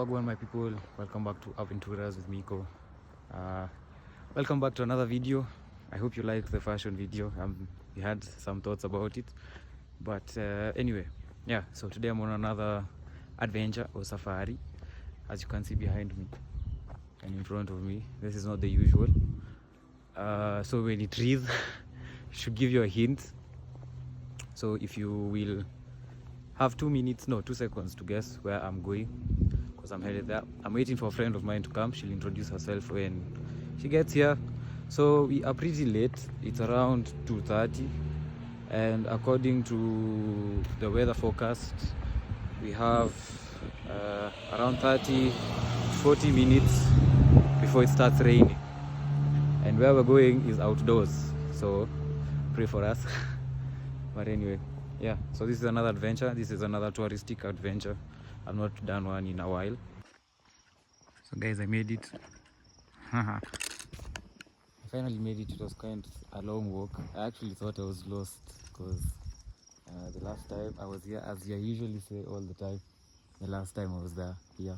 Wagwan, my people, welcome back to Aventuras with Miko. Welcome back to another video. I hope you liked the fashion video. We had some thoughts about it, but anyway, yeah, so today I'm on another adventure or safari. As you can see behind me and in front of me, this is not the usual. So when it reads, should give you a hint. So if you will have 2 seconds to guess where I'm going, because I'm headed there. I'm waiting for a friend of mine to come. She'll introduce herself when she gets here. So we are pretty late. It's around 2:30, and according to the weather forecast, we have around 30 to 40 minutes before it starts raining, and where we're going is outdoors, so pray for us. But anyway, yeah, so this is another adventure. This is another touristic adventure. I've not done one in a while. So guys, I made it. I finally made it. It was kind of a long walk. I actually thought I was lost because the last time I was here, as I usually say all the time, the last time I was there here,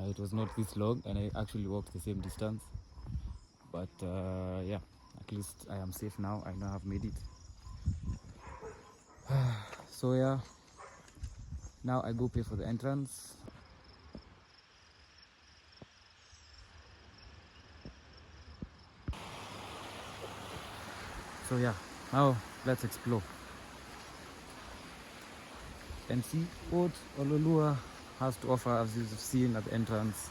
it was not this long, and I actually walked the same distance. But yeah, at least I am safe now. I know I've made it. So yeah, now I go pay for the entrance. So yeah, now let's explore and see what Ololua has to offer. As you've seen at the entrance,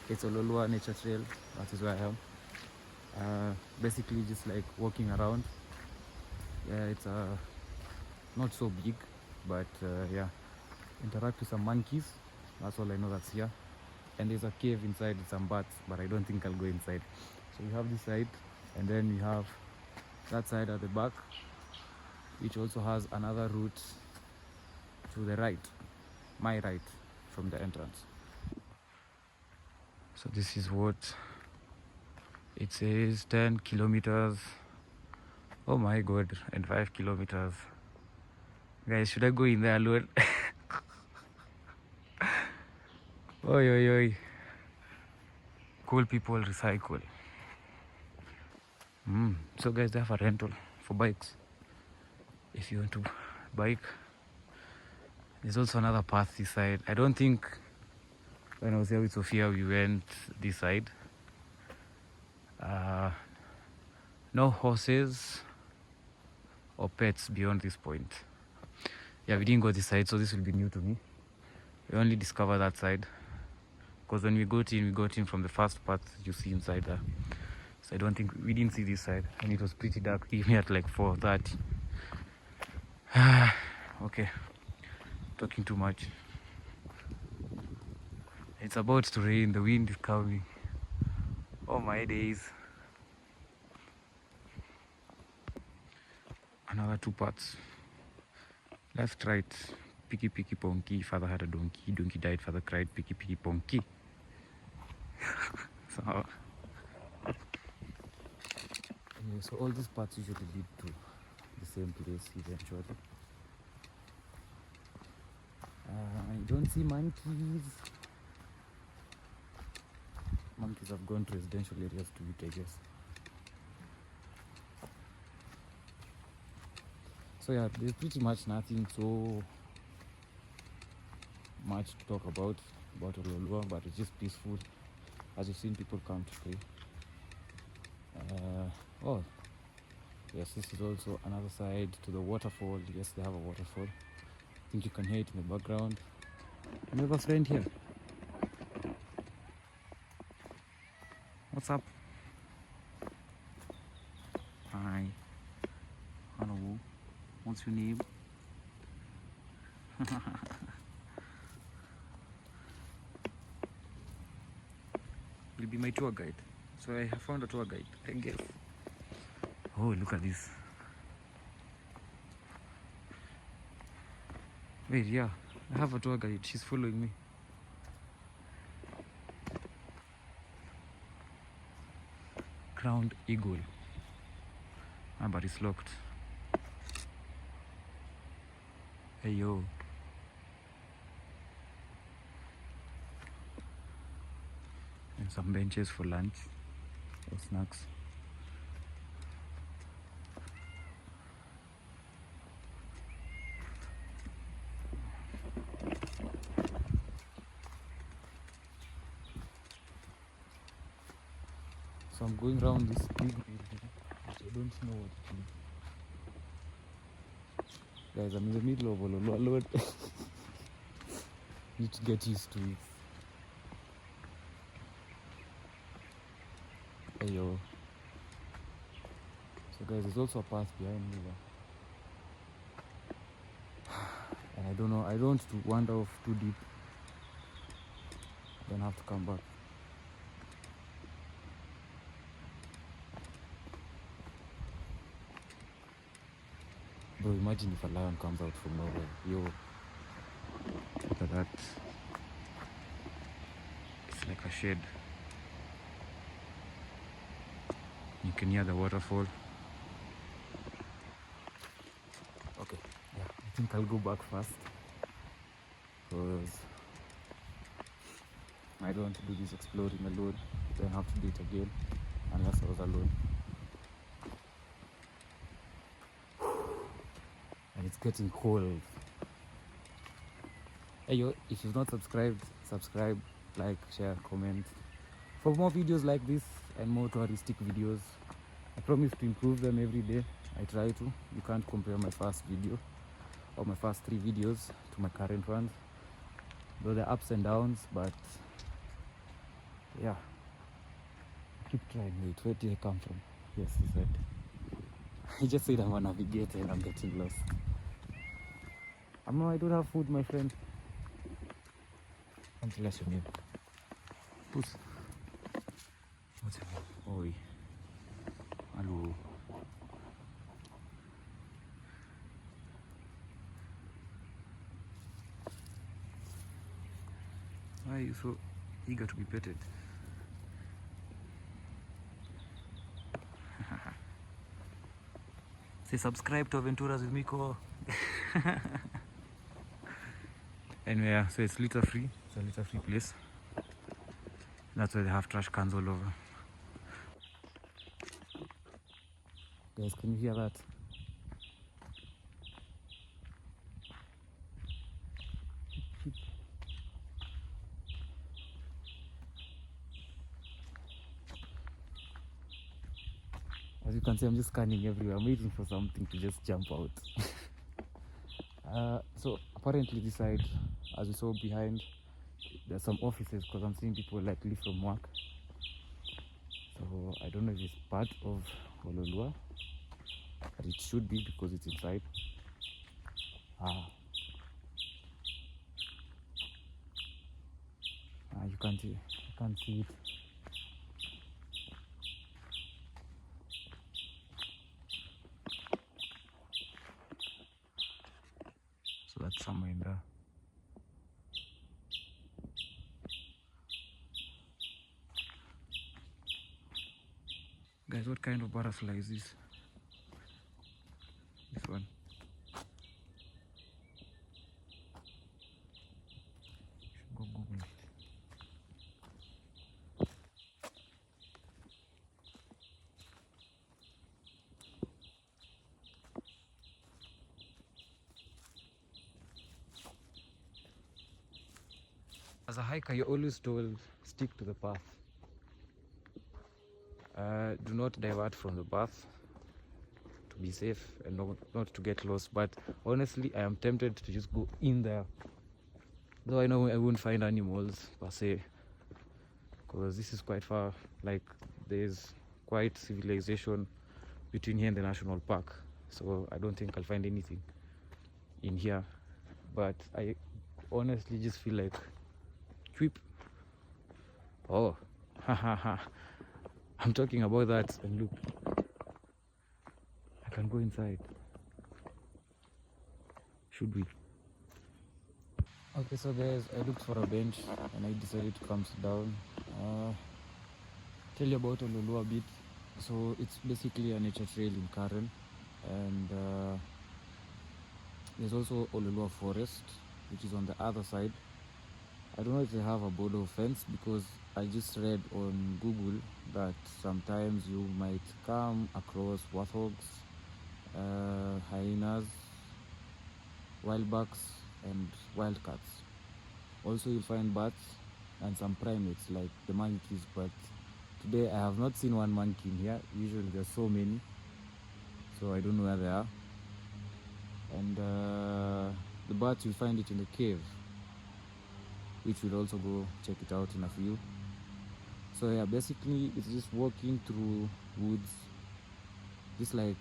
it's Ololua Nature Trail. That is where I am. Basically just like walking around. Yeah, it's not so big, but yeah, interact with some monkeys. That's all I know that's here. And there's a cave inside with some bats, but I don't think I'll go inside. So we have this side, and then we have that side at the back, which also has another route to the right, my right, from the entrance. So this is what it says: 10 kilometers. Oh my god, and 5 kilometers. Guys, should I go in there alone? Oi, oi, oi. Cool people recycle. So guys, they have a rental for bikes. If you want to bike, there's also another path this side. I don't think when I was here with Sophia we went this side. No horses or pets beyond this point. Yeah, we didn't go this side, so this will be new to me. We only discovered that side because when we got in from the first path you see inside there. So I don't think we didn't see this side, and it was pretty dark even at like 4:30. Okay, talking too much. It's about to rain, the wind is coming. Oh my days. Another 2 parts. Left, right, picky picky ponky. Father had a donkey, donkey died, father cried, picky picky ponky. So anyway, so all these paths usually lead to the same place eventually. I don't see monkeys. Monkeys have gone to residential areas to eat, I guess. So yeah, there's pretty much nothing so much to talk about Ololua, but it's just peaceful. As you've seen, people come to pray. Oh yes, this is also another side to the waterfall. Yes, they have a waterfall. I think you can hear it in the background. I have a friend here. What's up? Hi. Hello. What's your name? Will be my tour guide. So I have found a tour guide, I guess. Oh, look at this. Wait, yeah, I have a tour guide. She's following me. Crowned eagle. But it's locked. Hey yo. and some benches for lunch or snacks. So I'm going around this big building, which I don't know what it is. Guys, I'm in the middle of Ololua Nature. Need to get used to it. Hey yo. So guys, there's also a path behind me there. And I don't know, I don't want to wander off too deep. Then have to come back. Bro, imagine if a lion comes out from nowhere. Yo, look at that. It's like a shed. You can hear the waterfall. Okay, yeah, I think I'll go back first, because I don't want to do this exploring alone. Then have to do it again, unless I was alone. And it's getting cold. Hey yo, if you've not subscribed, subscribe, like, share, comment for more videos like this and more touristic videos. I promise to improve them every day. I try to. You can't compare my first video or my first 3 videos to my current ones, though there are ups and downs, but yeah, keep trying. Wait, where did I come from? Yes, he said. He just said I'm a navigator and I'm getting lost. I don't have food, my friend. Until I show you. Puss. What's it? Oi. Hello. Why are you so eager to be petted? Say subscribe to Aventuras with Miko. Anyway, yeah, so it's litter free. It's a litter free place. That's why they have trash cans all over. Guys, can you hear that? As you can see, I'm just scanning everywhere. I'm waiting for something to just jump out. So apparently this side, as you saw behind, there's some offices, because I'm seeing people like leave from work. So I don't know if it's part of Ololua, but it should be because it's inside. You can't see it. So that's somewhere in there. Guys, what kind of butterfly is this? This one. Should go Google it. As a hiker, you're always told stick to the path. Do not divert from the path, to be safe and not to get lost. But honestly, I am tempted to just go in there, though I know I won't find animals per se, because this is quite far. Like, there's quite civilization between here and the national park, so I don't think I'll find anything in here. But I honestly just feel like tweep. Oh, haha. I'm talking about that, and look, I can go inside. Should we? Okay, so guys, I looked for a bench and I decided to come sit down. Tell you about Ololua a bit. So it's basically a nature trail in Karen, and there's also Ololua Forest, which is on the other side. I don't know if they have a border fence, because I just read on Google that sometimes you might come across warthogs, hyenas, wild bucks, and wildcats. Also, you'll find bats and some primates like the monkeys, but today I have not seen one monkey in here. Usually there's so many, so I don't know where they are. And the bats, you'll find it in the cave, which we'll also go check it out in a few. So yeah, basically it's just walking through woods, just like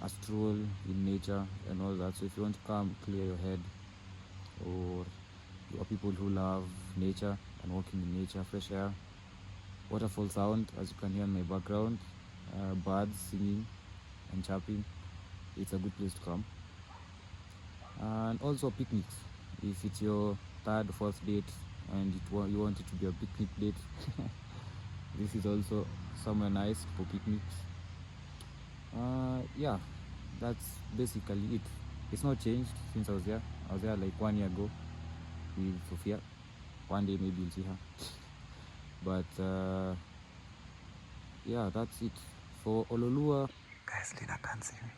a stroll in nature and all that. So if you want to come clear your head, or you are people who love nature and walking in nature, fresh air, waterfall sound, as you can hear in my background, birds singing and chirping, it's a good place to come. And also picnics, if it's your third or fourth date and you want it to be a picnic date, this is also somewhere nice for picnics. Yeah, that's basically it. It's not changed since I was there. I was there like 1 year ago with Sophia. One day maybe you'll see her. But yeah, that's it for Ololua. Guys, Lina can't see me.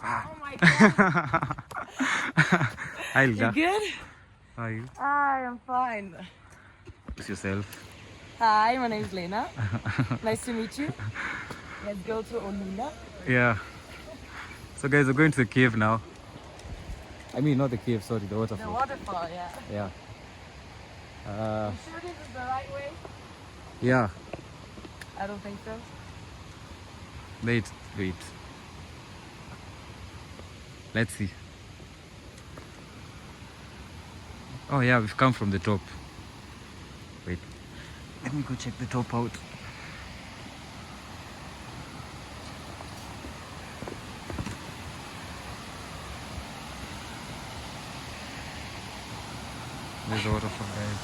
Oh my god. Hi, Lina. You good? How are you? Hi, I'm fine. Introduce yourself. Hi, my name is Lena. Nice to meet you. Let's go to Ololua. Yeah. So guys, we're going to the cave now. I mean, not the cave, sorry, the The waterfall. waterfall, yeah. Yeah. You sure this is the right way? Yeah. I don't think so. Wait. Let's see. Oh yeah, we've come from the top. Wait. Let me go check the top out. There's the waterfall, guys.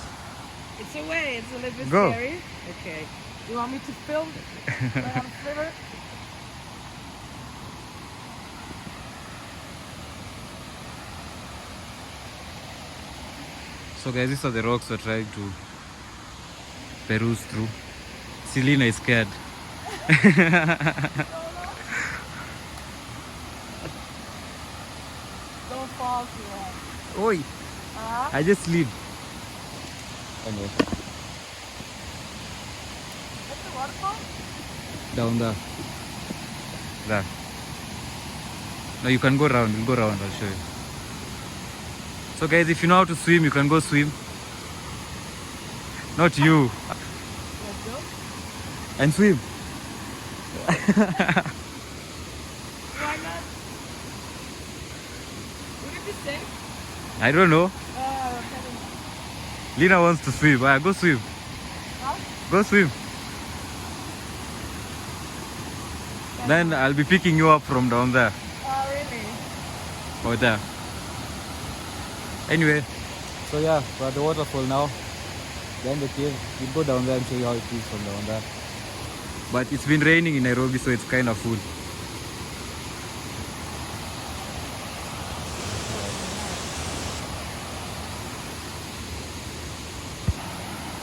It's away. It's a little bit Go. scary. Okay. You want me to film right on the river? So guys, these are the rocks we're trying to peruse through. Selena is scared. Don't fall too hard. Oi! I just slid. Anyway, What's the waterfall? down there. There. No, you can go around. We'll go around. I'll show you. So guys, if you know how to swim, you can go swim. Not you. Let's go. And swim. Why not? Would it be safe? I don't know. Okay. Lina wants to swim. Go swim. Huh? Go swim. Then I'll be picking you up from down there. Oh, really? Or there. Anyway, so yeah, we're at the waterfall now. Then the cave. We'll go down there and show you how it is from down there. But it's been raining in Nairobi, so it's kind of full.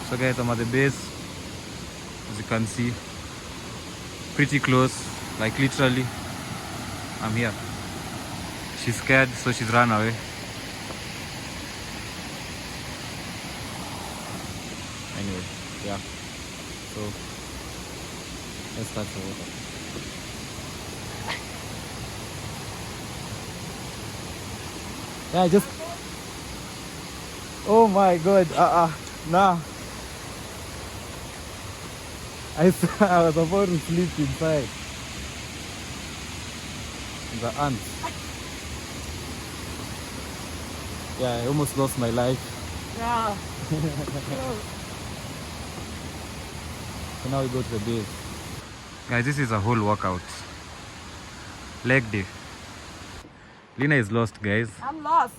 So guys, I'm at the base. As you can see, pretty close, like literally. I'm here. She's scared, so she's run away. Anyway, yeah. So let's start the water. Yeah, just. Oh my god! Nah. I was about to sleep inside. The ants. Yeah, I almost lost my life. Yeah. So now we go to the base. Guys, this is a whole workout. Leg day. Lina is lost, guys. I'm lost.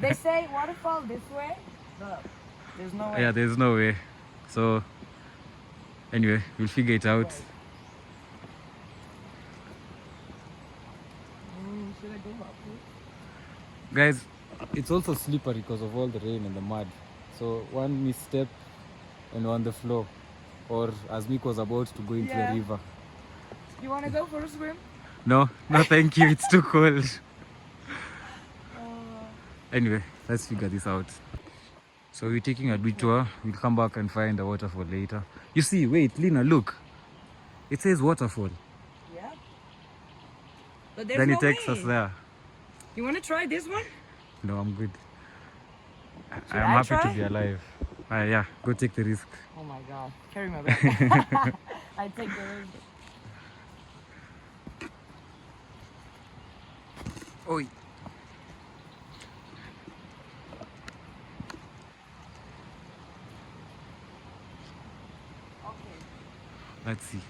They say waterfall this way, but there's no way. Yeah, there's no way. So, anyway, we'll figure it out. Should I go up? Guys, it's also slippery because of all the rain and the mud. So, one misstep and on the floor. Or as Miko was about to go into the river. You want to go for a swim? No, no thank you, it's too cold. Anyway, let's figure this out. So we're taking a detour. We'll come back and find the waterfall later. You see, wait, Lina, look. It says waterfall. Yeah. But there's Then no it takes way. us there. You want to try this one? No, I'm good. Should I'm I happy try? to be alive. Yeah, go take the risk. Oh my god. Carry my bag. I take the risk. Oi. Okay. Let's see.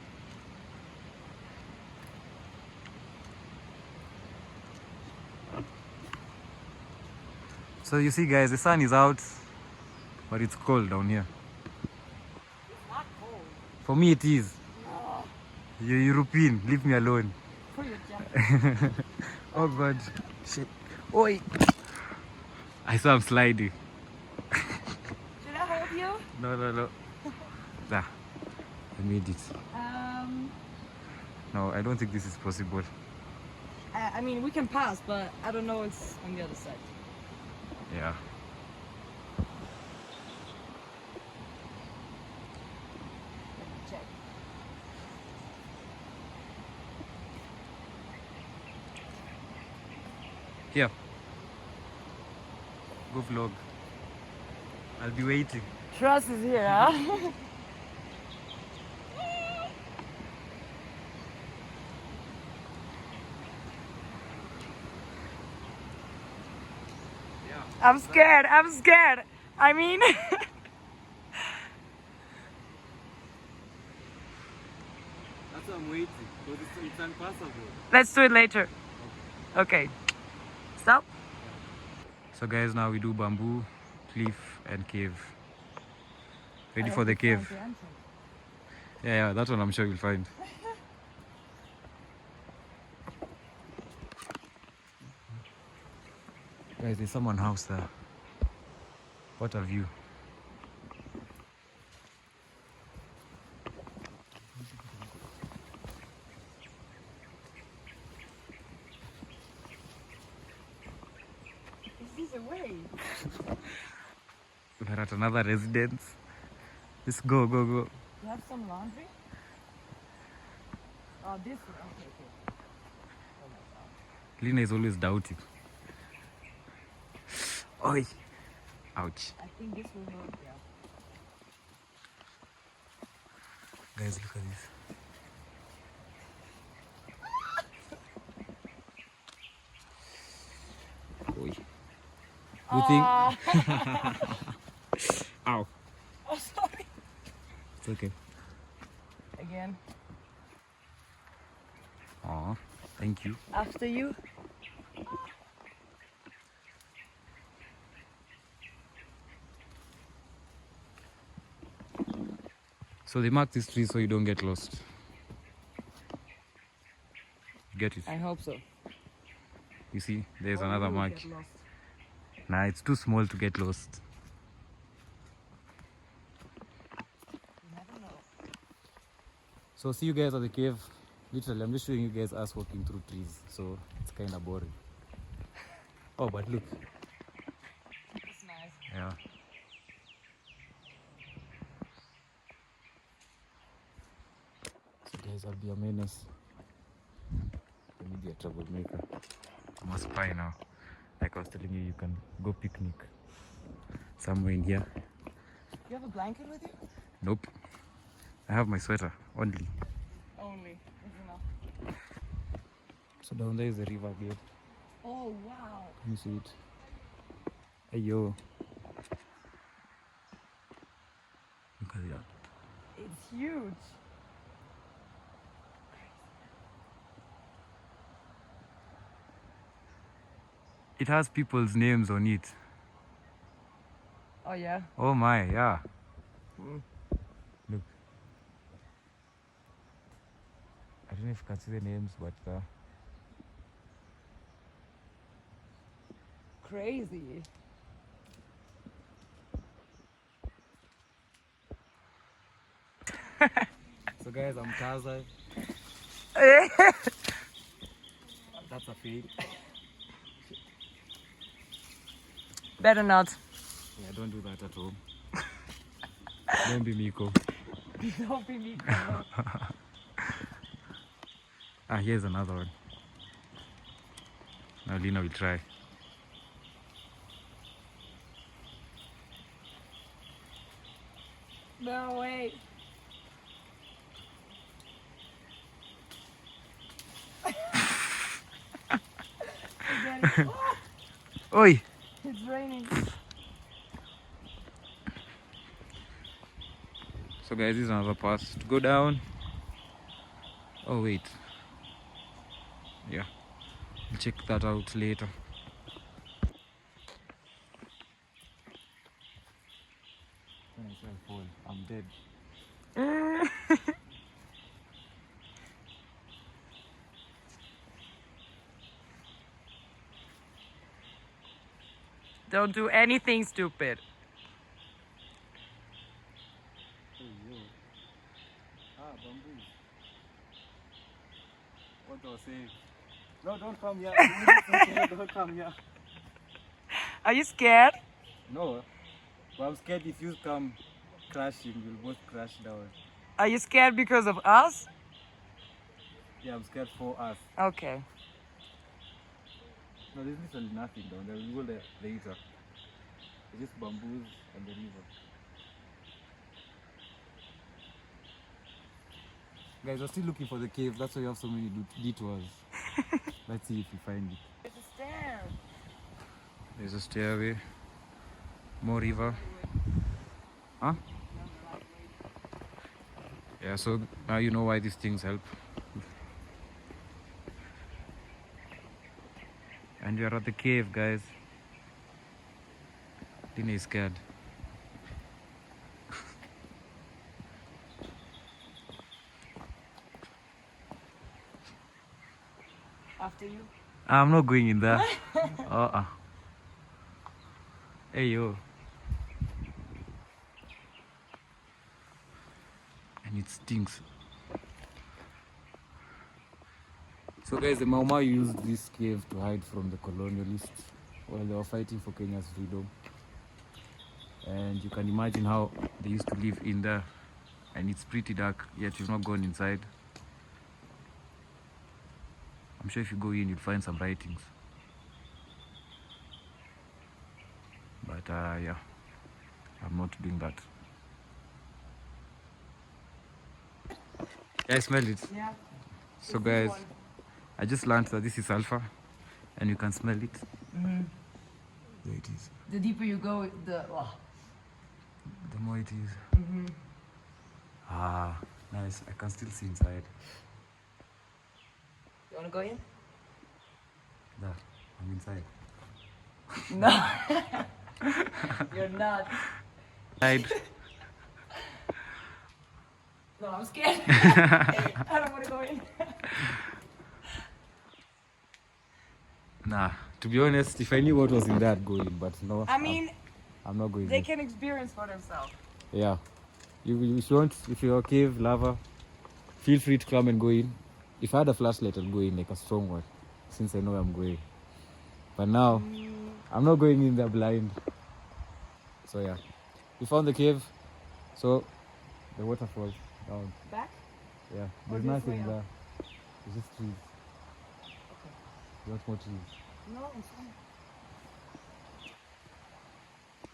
So you see, guys, the sun is out, but it's cold down here. It's not cold. For me it is. No. You're European, leave me alone. Put your jacket. Oh god. Shit. Oi. I saw him sliding. Should I hold you? No. There. I made it. No, I don't think this is possible. I mean, we can pass, but I don't know it's on the other side. Yeah. Check. Here. Go vlog. I'll be waiting. Trust is here, huh? I'm scared. I mean, That's why I'm waiting, because it's impossible. let's do it later. Okay. Stop. So guys, now we do bamboo, cliff and cave. Ready for the cave? Yeah, that one I'm sure you'll find. Guys, there's someone's house there. What a view. Is this a way? We're at another residence. Let's go. You have some laundry? Oh, this one. Okay. Oh my god. Lina is always doubting. Oi. Ouch. I think this will help, yeah. Guys, look at this. Oi. Good thing. Ow. Oh, sorry. It's okay. Again. Aw, thank you. After you. So they mark this tree so you don't get lost. Get it? I hope so. You see, there's Or another you will mark. get lost. Nah, it's too small to get lost. You never know. So see you guys at the cave. Literally, I'm just showing you guys us walking through trees. So it's kind of boring. Oh, but look. It's nice. Yeah. So guys, I'll be a menace. I need to be a troublemaker. I'm a spy now. Like I was telling you, you can go picnic somewhere in here. You have a blanket with you? Nope. I have my sweater only. Only. Is enough. So down there is the river gate. Oh, wow. Can you see it? Hey yo. Look at that. It's huge. It has people's names on it. Oh yeah. Oh my, yeah. Look. I don't know if you can see the names, but Crazy. so guys, I'm Tarzan. That's a fail. Better not. Yeah, don't do that at home. Don't be Miko. Don't be me. Ah, here's another one. Now Lina will try. No way. Oh, Oi! it's raining. So guys, this is another path to go down. Oh wait. Yeah. We'll check that out later. When I say I fall, I'm dead. Don't do anything stupid. Hey yo. Ah, bamboo. What do I say? No, don't come here. Don't come here. Are you scared? No. But I'm scared if you come crashing, we'll both crash down. Are you scared because of us? Yeah, I'm scared for us. Okay. No, there's literally nothing down there. We'll go there later. It's just bamboos and the river. Guys, we're still looking for the cave. That's why you have so many detours. Let's see if we find it. There's a stair. There's a stairway. More river. Huh? Yeah, so now you know why these things help. And we are at the cave, guys. Dina is scared. After you. I'm not going in there. Hey yo. And it stinks. So guys, the Mau Mau used this cave to hide from the colonialists while they were fighting for Kenya's freedom. And you can imagine how they used to live in there. And it's pretty dark, yet you've not gone inside. I'm sure if you go in, you'll find some writings. But yeah, I'm not doing that. Yeah, I smelled it. Yeah. So guys, I just learned that this is sulfur and you can smell it. There it is. The deeper you go, the more it is. Ah, nice. I can still see inside. You wanna go in? There, I'm inside. No. You're not. Inside. No, I'm scared. I don't wanna go in. Nah, to be honest, if I knew what was in there, I'd go in, but no. I mean, I'm not going they in. can experience for themselves. Yeah. If you want, if you're a cave lover, feel free to come and go in. If I had a flashlight, I'd go in like a strong one, since I know I'm going. But now, I'm not going in there blind. So yeah, we found the cave. So the waterfall down. Back? Yeah, Or there's this way nothing up? there. It's just trees. Okay. You want more trees? No, it's fine.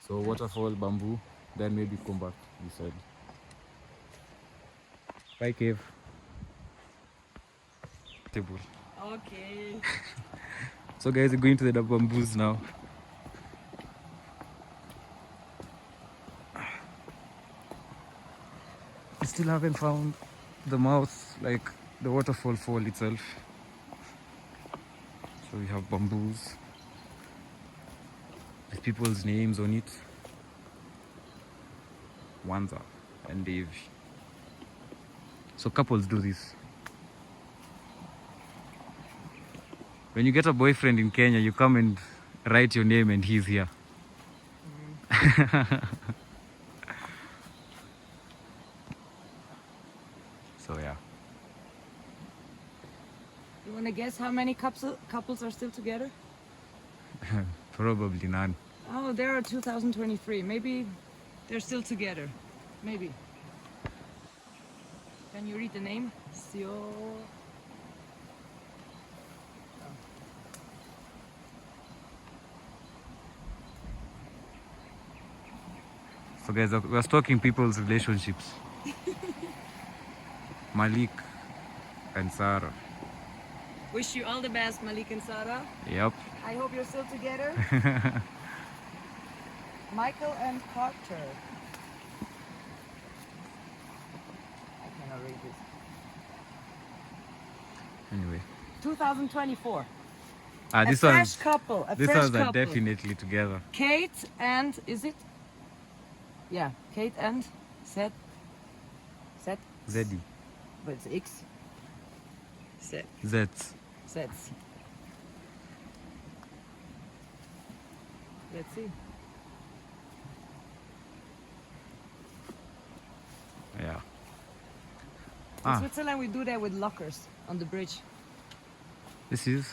So waterfall, bamboo, then maybe come back this side. Bye cave. Table. Okay. So guys, we're going to the bamboos now. still haven't found the mouth, like the waterfall fall itself. So we have bamboos with people's names on it. Wanza and Dave. So couples do this. When you get a boyfriend in Kenya, you come and write your name and he's here. So yeah. You want to guess how many couples are still together? Probably none. Oh, there are 2023. Maybe they're still together. Maybe. Can you read the name? Sio. So guys, we're stalking people's relationships. Malik and Sarah. Wish you all the best, Malik and Sarah. Yep. I hope you're still together. Michael and Carter. I cannot read this. Anyway. 2024. This fresh one's couple. A These fresh ones are couple. definitely together. Kate and is it? Yeah, Kate and Seth. Zeddy. But it's X. Seth. Zets. Sets. Let's see. Yeah. In Switzerland, we do that with lockers on the bridge. This is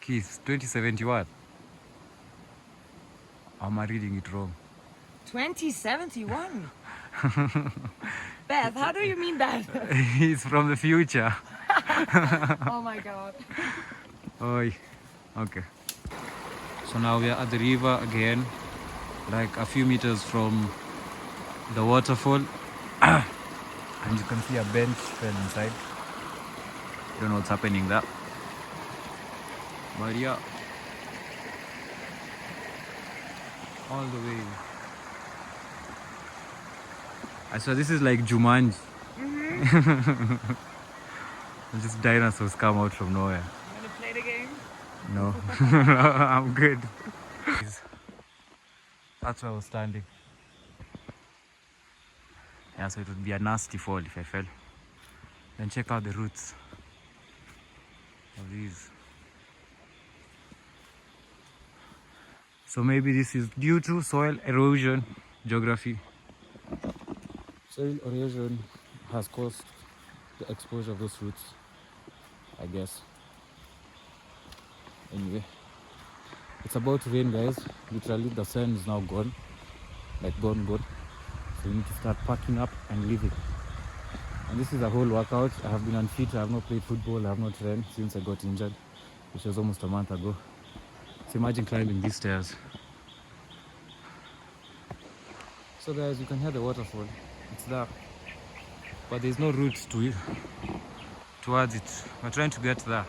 Keith 2071. Am I reading it wrong? 2071. Beth, how do you mean that? He's from the future. Oh my god. Oi. Okay. So now we are at the river again, like a few meters from the waterfall. And you can see a bench fell inside. Don't know what's happening there. But yeah. All the way. I swear this is like Jumanji. Just dinosaurs come out from nowhere. You wanna play the game? No. I'm good. That's where I was standing. Yeah, so it would be a nasty fall if I fell. Then check out the roots of these. So maybe this is due to soil erosion. Geography. Soil erosion has caused the exposure of those roots, I guess. Anyway, it's about to rain, guys. Literally the sun is now gone, like gone. So we need to start packing up and leaving. And this is a whole workout. I have been unfit. I have not played football. I have not ran since I got injured, which was almost a month ago. So imagine climbing these stairs. So guys, you can hear the waterfall. It's there, but there's no route to it, towards it. We're trying to get there,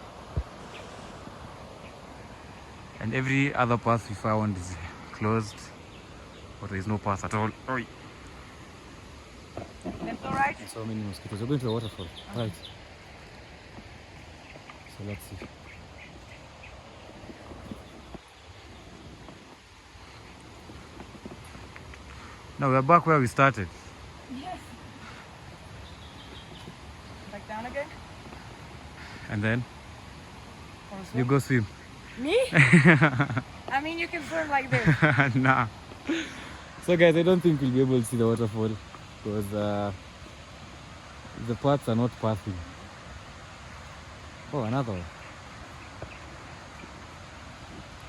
and every other path we found is closed, or there's no path at all. Oi. Left or right? So many mosquitoes. We're going to the waterfall, right? So let's see. Now we're back where we started. Yes. Back down again? And then Or you swim? go swim. Me? I mean, you can swim like this. Nah. So guys, I don't think we'll be able to see the waterfall because the paths are not pathing. Oh, another one.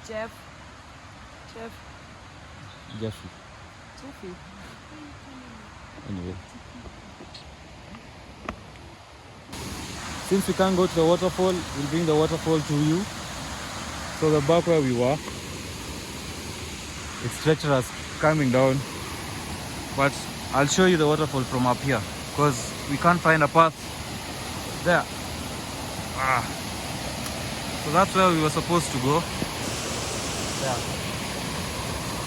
Jeffy. Anyway. Since we can't go to the waterfall, we'll bring the waterfall to you. So we're back where we were. It's treacherous coming down. But I'll show you the waterfall from up here. Because we can't find a path there. So that's where we were supposed to go. There.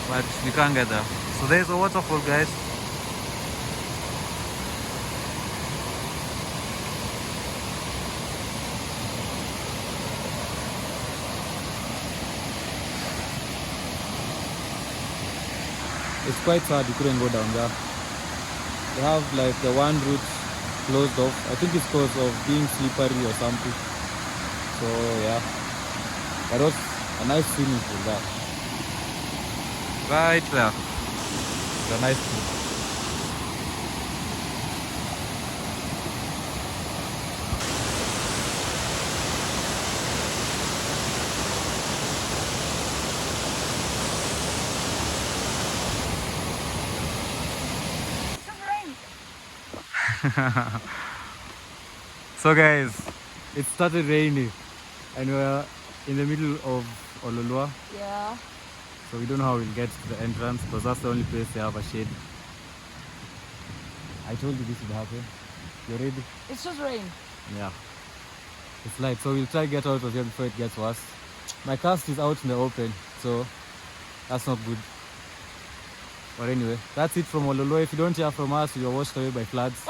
But we can't get there. So there's a waterfall, guys. it's quite sad we couldn't go down there. They have like the one route closed off. I think it's because of being slippery or something. So yeah, that was a nice swimming pool there. Right there. It's a nice pool. So guys, it started raining and we're in the middle of Ololua. Yeah. So we don't know how we'll get to the entrance because that's the only place they have a shade. I told you this would happen. You ready? It's just rain. Yeah. It's light, so we'll try to get out of here before it gets worse. My cast is out in the open, so that's not good. But anyway, that's it from Ololua. If you don't hear from us, you're washed away by floods.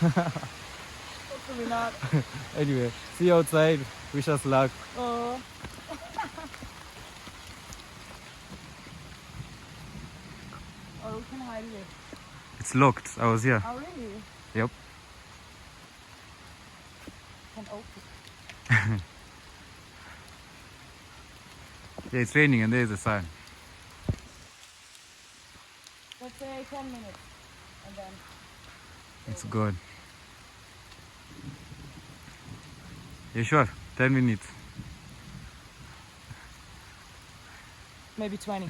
Hopefully not. Anyway, see you outside. Wish us luck. Oh. Or we can hide here. It's locked. I was here. Oh, really? Yep. Can open. Yeah, it's raining and there is the sun. Let's say 10 minutes. And then. It's good. You sure? 10 minutes. Maybe 20.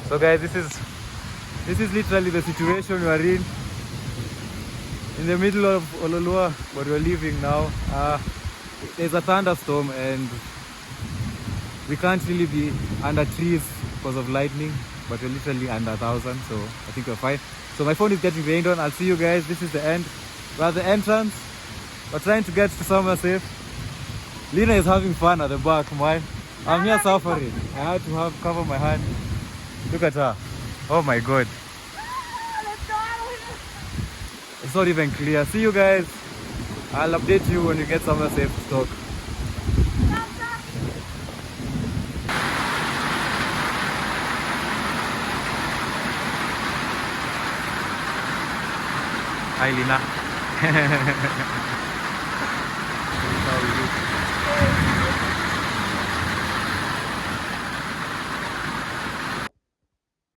So guys, this is literally the situation we are in the middle of Ololua, but we're leaving now. There's a thunderstorm and we can't really be under trees because of lightning, but we're literally under 1,000, so I think we're fine. So my phone is getting rained on. I'll see you guys. This is the end. We're at the entrance. We're trying to get to somewhere safe. Lina is having fun at the back, man. I'm here suffering. I had to cover my hand. Look at her. Oh my god. It's not even clear. See you guys. I'll update you when you get somewhere safe to talk. Hi Lina.